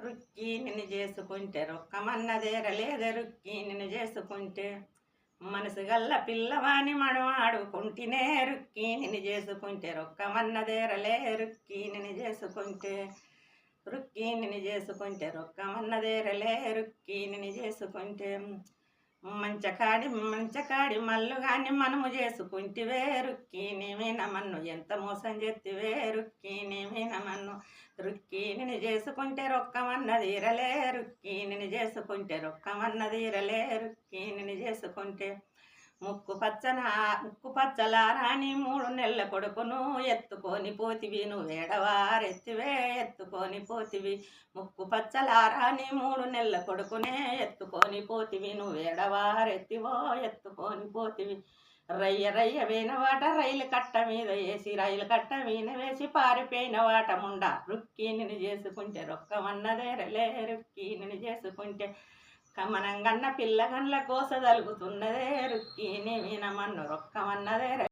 రుక్కి నిన్ను చేసుకుంటే రొక్కమన్నదేరలేదే రుక్కి నిన్ను చేసుకుంటే మనసు గల్ల పిల్లవాని మడవాడుకుంటేనే రుక్కి నిన్ను చేసుకుంటే రొక్కమన్నదేరలే రుక్కి నిన్ను చేసుకుంటే రుక్కి నిన్ను చేసుకుంటే రొక్కమన్నదేరలే రుక్కి నిన్ను చేసుకుంటే మంచకాడి మల్లుగాని మనము చేసుకుంటివే రుక్కి నేమేన మన్ను ఎంత మోసం చేతివే రుక్కి నేమేన మన్ను రుక్కి నిన్ను చేసుకుంటే రొక్కమన్నదీరలే రుక్కి నిన్ను చేసుకుంటే రొక్కమన్నదీరలే రుక్కి నిన్ను చేసుకుంటే ముక్కు పచ్చలారాని 3 నెలల కొడుకును ఎత్తుకొని పోతివి నువ్వేడవారెత్తివే ఎత్తుకొని పోతివి ముక్కు పచ్చలారాని 3 నెలల కొడుకునే ఎత్తుకొని పోతివి నువ్వేడవారెత్తివో ఎత్తుకొని పోతివి రయ్య వేన వాట రైలు కట్ట మీద వేసి రైలు కట్ట మీద వేసి పారిపోయిన వాట ముండ రుక్కి నిన్ను చేసుకుంటే రొక్కమన్నదేరలే రుక్కి నిన్ను చేసుకుంటే కమనంగన్న పిల్లగండ్ల కోస తలుగుతున్నదే రుక్కి నేమేన మన్ను రొక్కమన్నదే